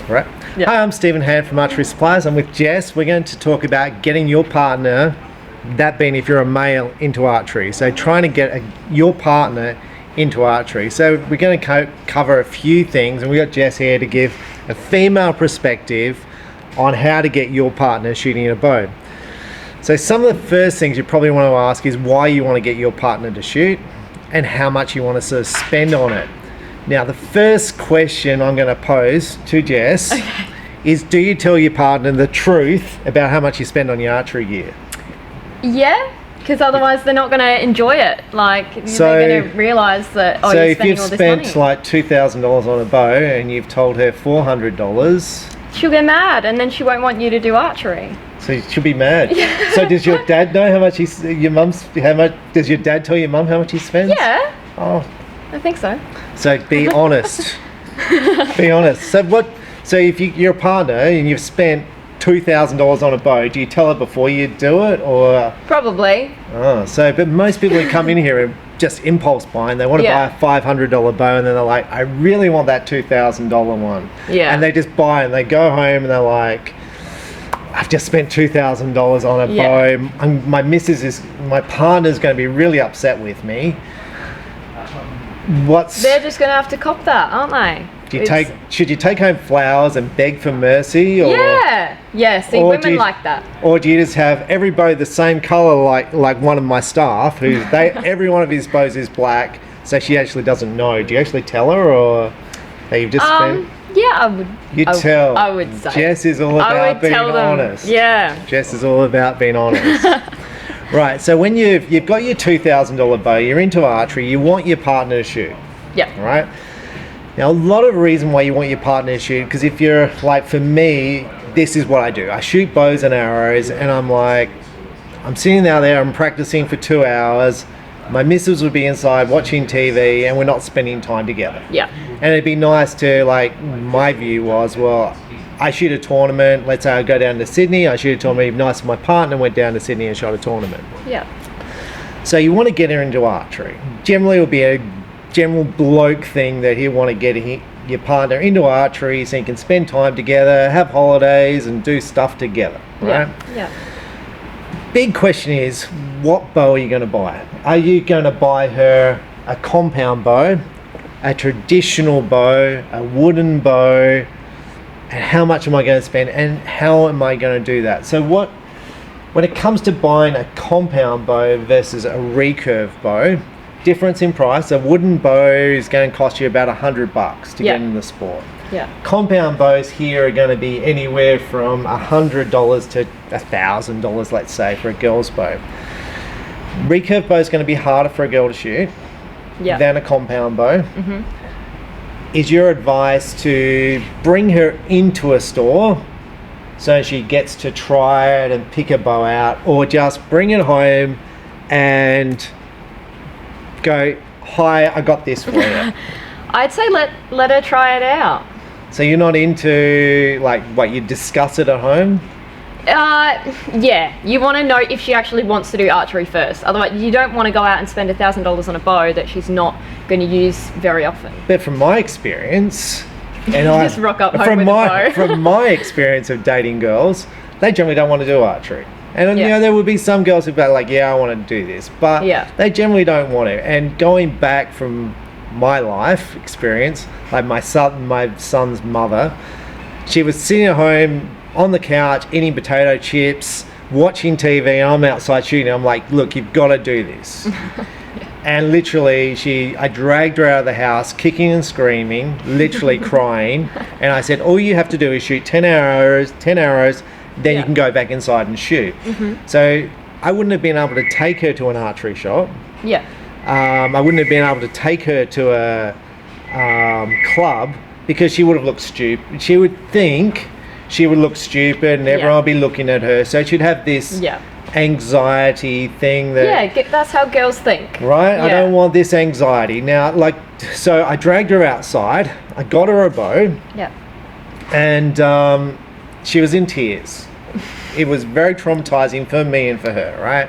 Right. Yeah. Hi, I'm Stephen Hand from Archery Supplies. I'm with Jess. We're going to talk about getting your partner, that being if you're a male, into archery. So trying to get your partner into archery. So we're going to cover a few things, and we've got Jess here to give a female perspective on how to get your partner shooting a bow. So some of the first things you probably want to ask is why you want to get your partner to shoot and how much you want to sort of spend on it. Now, the first question I'm going to pose to Jess is, do you tell your partner the truth about how much you spend on your archery gear? Yeah, because otherwise they're not going to enjoy it. Like, they're going to realise that, you're spending all this money. So if you've spent like $2,000 on a bow and you've told her $400... She'll get mad, and then she won't want you to do archery. So she'll be mad. So does your dad know how much does your dad tell your mum how much he spends? Yeah. Oh. I think so. So be honest. Be honest. So if you're a partner and you've spent $2,000 on a bow, do you tell her before you do it, or? Probably. Oh, but most people who come in here are just impulse buying. They want to buy a $500 bow, and then they're like, I really want that $2,000 one. Yeah. And they just buy it, and they go home and they're like, I've just spent $2,000 on a bow. My partner's going to be really upset with me. They're just going to have to cop that, aren't they? Should you take home flowers and beg for mercy? Or, see, women like that. Or do you just have every bow the same colour, like one of my staff, every one of his bows is black, so she actually doesn't know. Do you actually tell her, or that you've just spent? Yeah, I would. Tell. I would say. Jess is all about being honest. Yeah. Jess is all about being honest. Right, so when you've got your $2,000 bow, you're into archery, you want your partner to shoot. Yeah. Right? Now, a lot of reason why you want your partner to shoot, because if you're, like for me, this is what I do. I shoot bows and arrows, and I'm sitting out there, I'm practicing for 2 hours, my missus would be inside watching TV, and we're not spending time together. Yeah. And it'd be nice to, my view was, well, I shoot a tournament, let's say I go down to Sydney, I shoot a tournament, it'd be nice if my partner went down to Sydney and shot a tournament. Yeah. So you want to get her into archery. Generally, it will be a general bloke thing that he'll want to get your partner into archery so you can spend time together, have holidays, and do stuff together, right? Yeah. Big question is, what bow are you going to buy? Are you going to buy her a compound bow, a traditional bow, a wooden bow? And how much am I going to spend, and how am I going to do that? So when it comes to buying a compound bow versus a recurve bow, difference in price. A wooden bow is going to cost you about $100 to get in the sport. Yeah. Compound bows here are going to be anywhere from $100 to $1,000, let's say, for a girl's bow. Recurve bow is going to be harder for a girl to shoot than a compound bow. Mm-hmm. Is your advice to bring her into a store so she gets to try it and pick a bow out, or just bring it home and go, hi, I got this for you? I'd say let her try it out. So you're not into, you discuss it at home? Yeah, you want to know if she actually wants to do archery first. Otherwise, you don't want to go out and spend $1,000 on a bow that she's not going to use very often. But from my experience, just rock up home with a bow. From my experience of dating girls, they generally don't want to do archery. And there would be some girls who be like, yeah, I want to do this, but they generally don't want to. And going back from my life experience, like my son's mother, she was sitting at home on the couch eating potato chips, watching TV, and I'm outside shooting. I'm like, look, you've got to do this. And literally, I dragged her out of the house, kicking and screaming, literally crying. And I said, all you have to do is shoot 10 arrows, then you can go back inside and shoot. Mm-hmm. So I wouldn't have been able to take her to an archery shop. Yeah. I wouldn't have been able to take her to a club, because she would have looked stupid. She would think she would look stupid, and everyone would be looking at her. So she'd have this anxiety thing that... that's how girls think. Right? I don't want this anxiety. Now, so I dragged her outside. I got her a bow. Yeah. And she was in tears. It was very traumatizing for me and for her, right?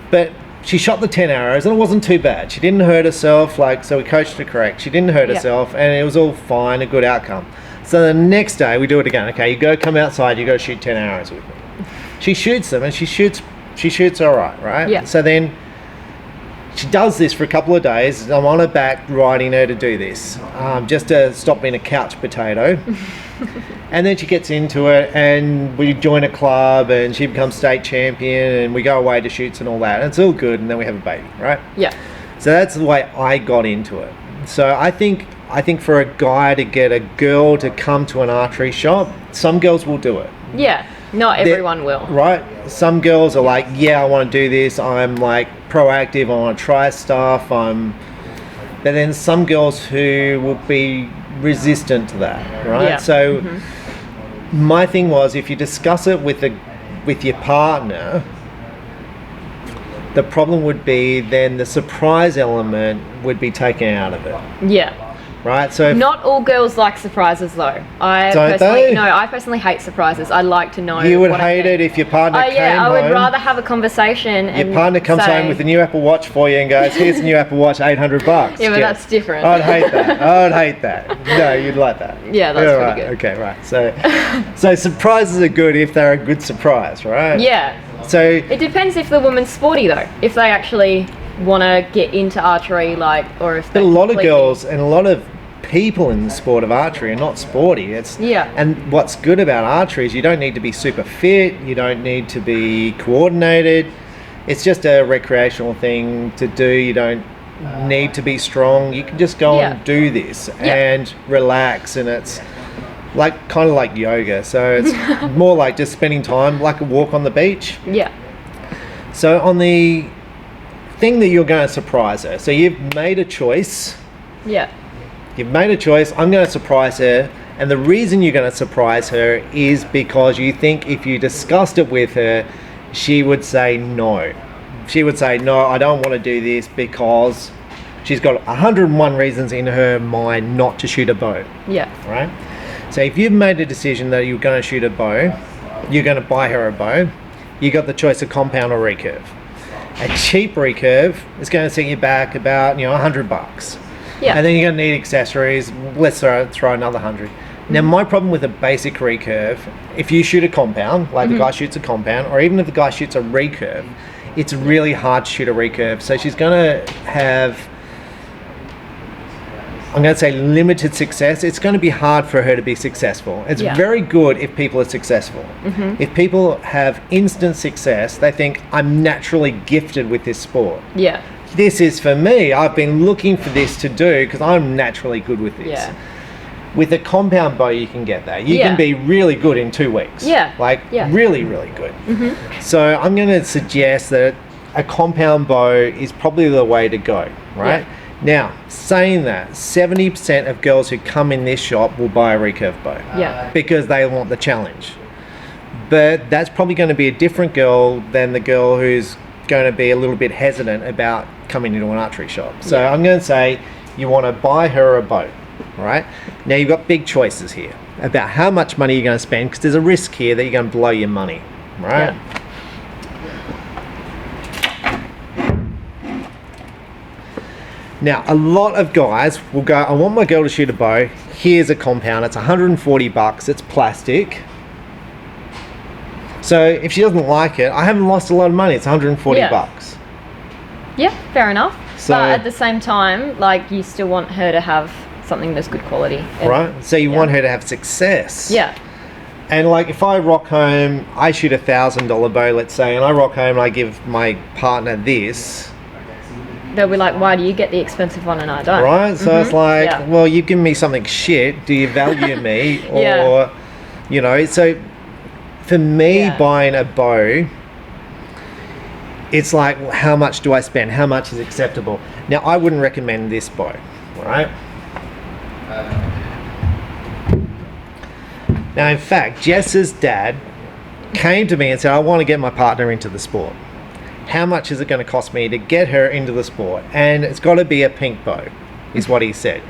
But she shot the 10 arrows, and it wasn't too bad. She didn't hurt herself, so we coached her correct. She didn't hurt herself, and it was all fine, a good outcome. So the next day we do it again. Okay, you go come outside, you go shoot 10 arrows with me. She shoots them and she shoots all right? Yeah. So then she does this for a couple of days. I'm on her back riding her to do this, just to stop being a couch potato. And then she gets into it and we join a club and she becomes state champion and we go away to shoots and all that. And it's all good and then we have a baby, right? Yeah. So that's the way I got into it. So I think for a guy to get a girl to come to an archery shop, some girls will do it. Yeah. Not everyone will. Right? Some girls are like, yeah, I want to do this. I'm like proactive. I want to try stuff. But then some girls who will be resistant to that, right? Yeah. So my thing was, if you discuss it with your partner, the problem would be then the surprise element would be taken out of it. Yeah. Right, so not all girls like surprises though. I personally hate surprises. I like to know. You would hate it if your partner came home. I would rather have a conversation. Your partner comes home with a new Apple Watch for you and goes, "Here's a new Apple Watch, $800." Yeah, but that's different. I'd hate that. I'd hate that. No, you'd like that. Yeah, that's pretty good. Okay, right. So surprises are good if they're a good surprise, right? Yeah. So it depends if the woman's sporty though. If they actually want to get into archery, or if. But a lot of girls and a lot of people in the sport of archery are not sporty. And what's good about archery is you don't need to be super fit, you don't need to be coordinated. It's just a recreational thing to do. You don't need to be strong. You can just go and do this and relax, and it's kind of like yoga. So it's more like just spending time, like a walk on the beach. Yeah. So on the thing that you're going to surprise her, so you've made a choice. Yeah. You've made a choice. I'm going to surprise her. And the reason you're going to surprise her is because you think if you discussed it with her, she would say no. She would say, no, I don't want to do this because she's got 101 reasons in her mind not to shoot a bow. Yeah. Right? So if you've made a decision that you're going to shoot a bow, you're going to buy her a bow, you got the choice of compound or recurve. A cheap recurve is going to set you back about $100. Yeah. And then you're going to need accessories. Let's throw another 100. Now, my problem with a basic recurve, if you shoot a compound, like the guy shoots a compound, or even if the guy shoots a recurve, it's really hard to shoot a recurve. So she's going to have, I'm going to say, limited success. It's going to be hard for her to be successful. It's very good if people are successful. If people have instant success, they think, I'm naturally gifted with this sport. Yeah. This is for me. I've been looking for this to do because I'm naturally good with this. Yeah. With a compound bow, you can get that. You can be really good in 2 weeks. Yeah. Really, really good. So I'm going to suggest that a compound bow is probably the way to go, right? Yeah. Now, saying that, 70% of girls who come in this shop will buy a recurve bow. Yeah. Because they want the challenge. But that's probably going to be a different girl than the girl who's going to be a little bit hesitant about coming into an archery shop. So I'm going to say you want to buy her a bow, all right? Now you've got big choices here about how much money you're going to spend, because there's a risk here that you're going to blow your money, right? Yeah. Now, a lot of guys will go, I want my girl to shoot a bow. Here's a compound. It's $140. It's plastic. So if she doesn't like it, I haven't lost a lot of money. It's $140. Yeah, fair enough. So, but at the same time, you still want her to have something that's good quality. Right? So you want her to have success. Yeah. And if I rock home, I shoot a $1,000 bow, let's say, and I rock home and I give my partner this. They'll be like, why do you get the expensive one and I don't? Right? So it's well, you've given me something shit. Do you value me? Or, so for me, buying a bow, it's like, how much do I spend? How much is acceptable? Now, I wouldn't recommend this bow, right? Now, in fact, Jess's dad came to me and said, I want to get my partner into the sport. How much is it going to cost me to get her into the sport? And it's got to be a pink bow, is what he said.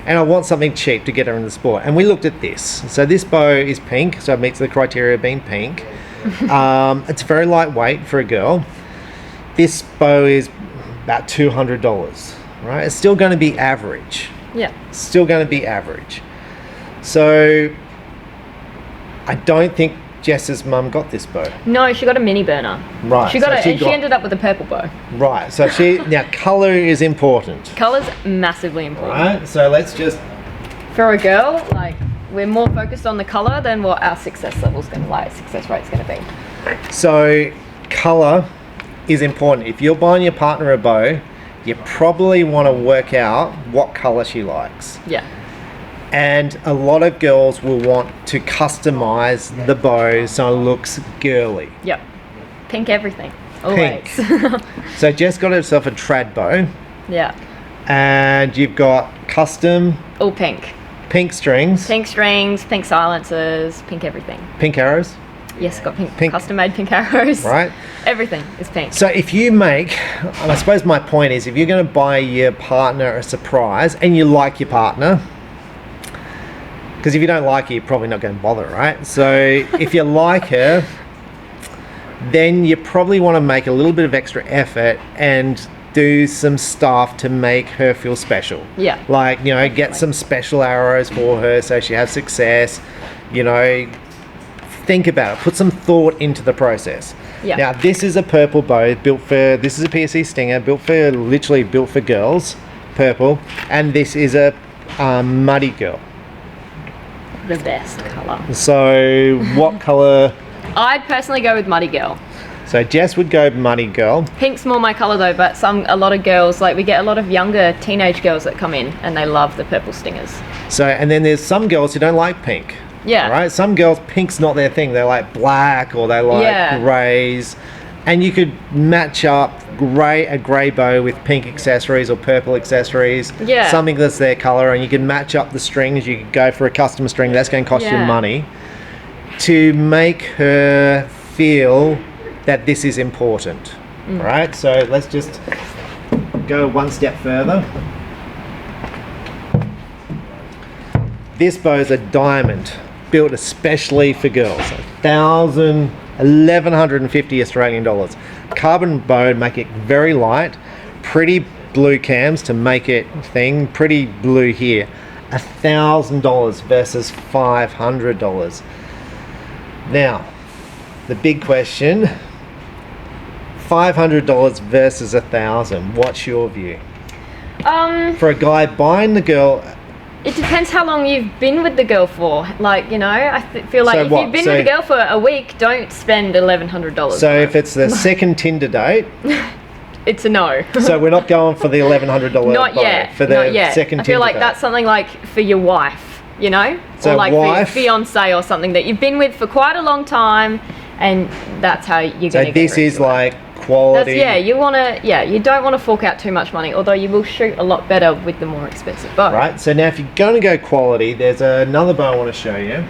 And I want something cheap to get her in the sport. And we looked at this. So this bow is pink, so it meets the criteria of being pink. It's very lightweight for a girl. This bow is about $200, right? It's still going to be average. Yeah. Still going to be average. So I don't think Jess's mum got this bow. No, she got a mini burner. Right. She ended up with a purple bow. Right. So now colour is important. Colour's massively important. Right. So let's just. For a girl, like, we're more focused on the colour than what our success rate's going to be. So colour is important. If you're buying your partner a bow, you probably want to work out what colour she likes. Yeah. And a lot of girls will want to customize the bow so it looks girly. Yep. Pink everything. Always. Pink. So Jess got herself a trad bow. Yeah. And you've got custom. All pink. Pink strings. Pink strings, pink silencers, pink everything. Pink arrows? Yes, got pink. Custom made pink arrows. Right. Everything is pink. So if you make, and I suppose my point is, if you're going to buy your partner a surprise and you like your partner, because if you don't like her, you're probably not going to bother, right? So if you like her, then you probably want to make a little bit of extra effort and do some stuff to make her feel special. Yeah. Like, you know, get some special arrows for her so she has success. You know, think about it. Put some thought into the process. Yeah. Now, this is a purple bow this is a PSE Stinger literally built for girls, purple, and this is a muddy girl. The best colour. So what colour? I'd personally go with muddy girl. So Jess would go muddy girl. Pink's more my colour though, but a lot of girls, like we get a lot of younger teenage girls that come in and they love the purple stingers. So, and then there's some girls who don't like pink. Yeah. Right? Some girls, pink's not their thing. They like black or they like greys. And you could match up a grey bow with pink accessories or purple accessories. Yeah. Something that's their colour, and you can match up the strings. You could go for a custom string. That's going to cost you money. To make her feel that this is important. Right? So let's just go one step further. This bow is a diamond, built especially for girls. 1,150 Australian dollars. Carbon bow, make it very light. Pretty blue cams to make it pretty blue here. $1,000 versus $500. Now, the big question, $500 versus $1,000. What's your view? For a guy buying the girl. It depends how long you've been with the girl for. Like, you know, I feel like if you've been with the girl for a week, don't spend $1,100. So if it's the second Tinder date, it's a no. So we're not going for the $1,100 not yet. For the not yet. second Tinder I feel like date. That's something like for your wife, you know? So or like wife, for your fiance or something that you've been with for quite a long time, and that's how you're going to get. So this is like quality. You don't want to fork out too much money, although you will shoot a lot better with the more expensive bow. Right, so now if you're going to go quality, there's another bow I want to show you.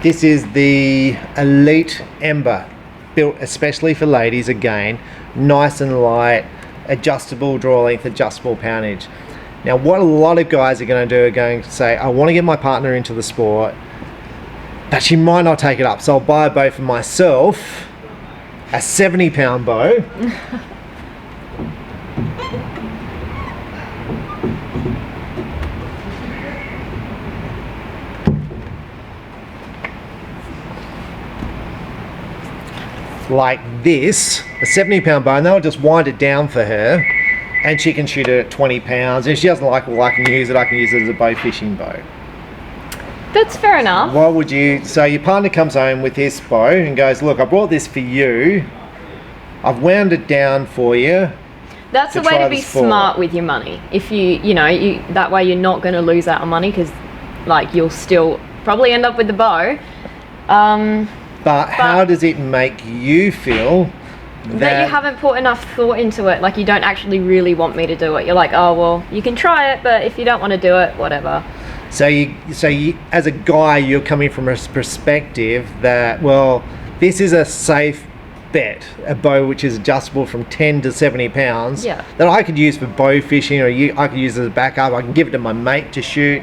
This is the Elite Ember, built especially for ladies again, nice and light, adjustable draw length, adjustable poundage. Now what a lot of guys are going to do are going to say, I want to get my partner into the sport, but she might not take it up, so I'll buy a bow for myself, a 70-pound bow. Like this, a 70-pound bow, and they'll just wind it down for her, and she can shoot it at 20 pounds. If she doesn't like it, well, I can use it as a bow fishing bow. That's fair enough. What would you, so your partner comes home with this bow and goes, look, I brought this for you. I've wound it down for you. That's a way to be smart with your money. If that way you're not going to lose out on money, because like you'll still probably end up with the bow. But how does it make you feel that you haven't put enough thought into it? Like you don't actually really want me to do it. You're like, oh well, you can try it, but if you don't want to do it, whatever. So you, as a guy, you're coming from a perspective that, well, this is a safe bet, a bow which is adjustable from 10 to 70 pounds, that I could use for bow fishing, or I could use as a backup. I can give it to my mate to shoot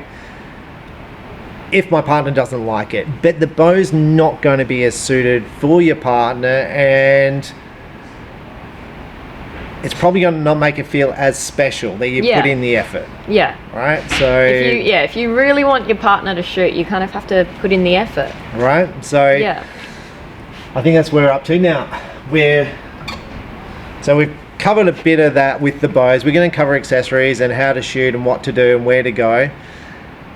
if my partner doesn't like it. But the bow's not going to be as suited for your partner, and it's probably going to not make it feel as special that you put in the effort. Yeah. Right? So if you really want your partner to shoot, you kind of have to put in the effort. Right? So I think that's where we're up to now. So we've covered a bit of that with the bows. We're going to cover accessories and how to shoot and what to do and where to go.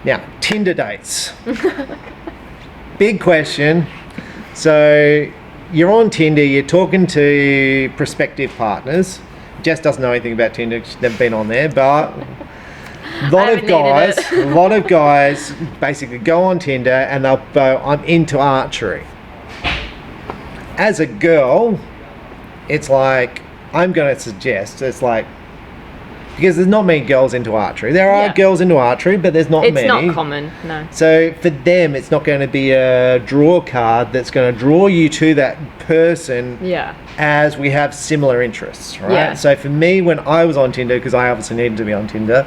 Now, Tinder dates. Big question. So you're on Tinder, you're talking to prospective partners. Jess doesn't know anything about Tinder, she's never been on there, but a lot of guys basically go on Tinder and they'll go, I'm into archery. As a girl, it's like, I'm going to suggest, it's like, because there's not many girls into archery. There are girls into archery, but there's not many. It's not common, no. So for them, it's not going to be a draw card that's going to draw you to that person as we have similar interests, right? Yeah. So for me, when I was on Tinder, because I obviously needed to be on Tinder,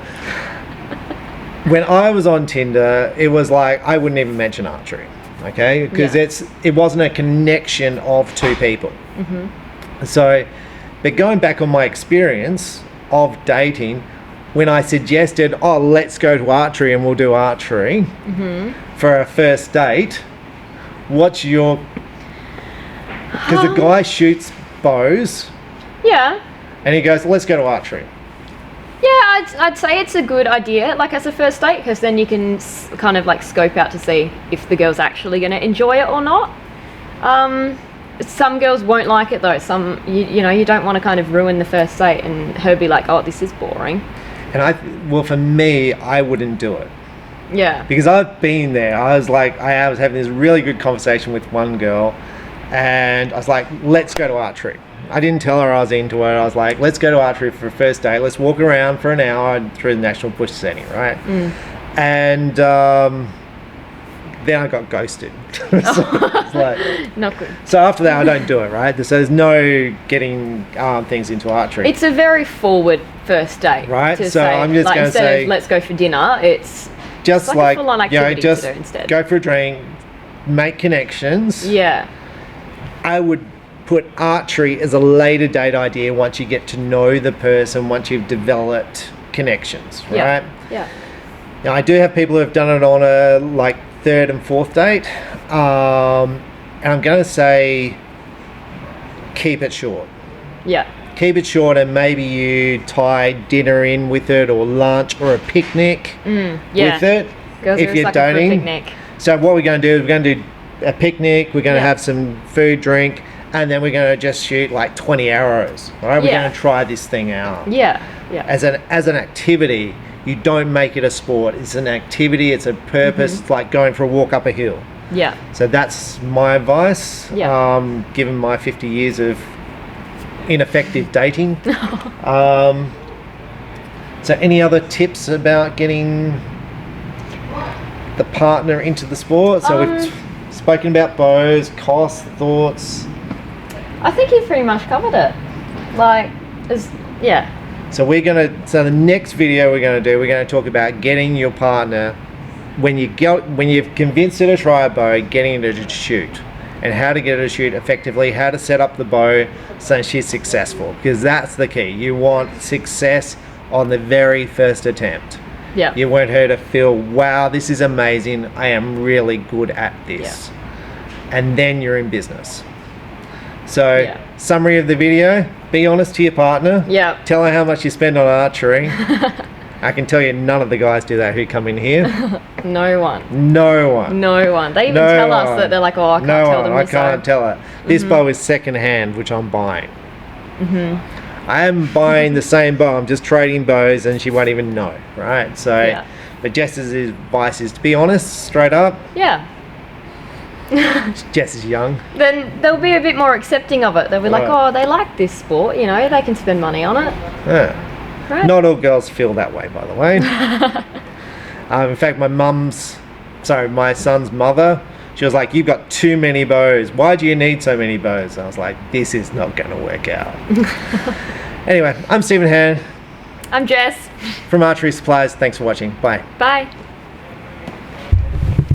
when I was on Tinder, it was like, I wouldn't even mention archery, okay? Because it wasn't a connection of two people. So, but going back on my experience of dating, when I suggested, oh, let's go to archery and we'll do archery for a first date, what's your... Because the guy shoots bows. Yeah. And he goes, let's go to archery. Yeah, I'd say it's a good idea, like as a first date, because then you can kind of like scope out to see if the girl's actually going to enjoy it or not. Some girls won't like it though. Some, you know, you don't want to kind of ruin the first date and her be like, oh, this is boring. And well, for me, I wouldn't do it. Yeah. Because I've been there. I was having this really good conversation with one girl, and I was like, let's go to archery. I didn't tell her I was into it. I was like, let's go to archery for a first date. Let's walk around for an hour through the national bush setting, right? And then I got ghosted. So it's like, not good. So after that, I don't do it, right? So there's no getting things into archery. It's a very forward first date, right? To so say, I'm just like, going to say, let's go for dinner. It's just like a full-on activity just to do instead. Go for a drink, make connections. Yeah. I would put archery as a later date idea once you get to know the person, once you've developed connections, right? Yeah. Now I do have people who have done it on a like third and fourth date, and I'm going to say keep it short. Yeah. Keep it short, and maybe you tie dinner in with it, or lunch, or a picnic with it. Girls if you're dating. Picnic. So what we're going to do is we're going to do a picnic. We're going to have some food, drink, and then we're going to just shoot like 20 arrows. All right, we're going to try this thing out. Yeah. As an activity. You don't make it a sport. It's an activity. It's a purpose. It's like going for a walk up a hill. Yeah. So that's my advice. Yeah. Given my 50 years of ineffective dating. So any other tips about getting the partner into the sport? So we've spoken about bows, costs, thoughts. I think you've pretty much covered it. So the next video we're going to talk about getting your partner, when you've convinced her to try a bow, getting her to shoot, and how to get her to shoot effectively, how to set up the bow so she's successful, because that's the key. You want success on the very first attempt. Yeah. You want her to feel, wow, this is amazing. I am really good at this. Yeah. And then you're in business. So summary of the video, be honest to your partner. Yeah. Tell her how much you spend on archery. I can tell you none of the guys do that who come in here. No one. They even tell us that they're like, oh, I can't tell them. I can't tell her. This bow is second hand, which I'm buying. I am buying the same bow. I'm just trading bows and she won't even know, right? So, but Jess's advice is to be honest, straight up. Yeah. Jess is young. Then they'll be a bit more accepting of it. They'll be like, oh, they like this sport, you know, they can spend money on it. Yeah. Right? Not all girls feel that way, by the way. In fact, my son's mother, she was like, you've got too many bows. Why do you need so many bows? I was like, this is not going to work out. Anyway, I'm Stephen Han. I'm Jess. From Archery Supplies. Thanks for watching. Bye. Bye.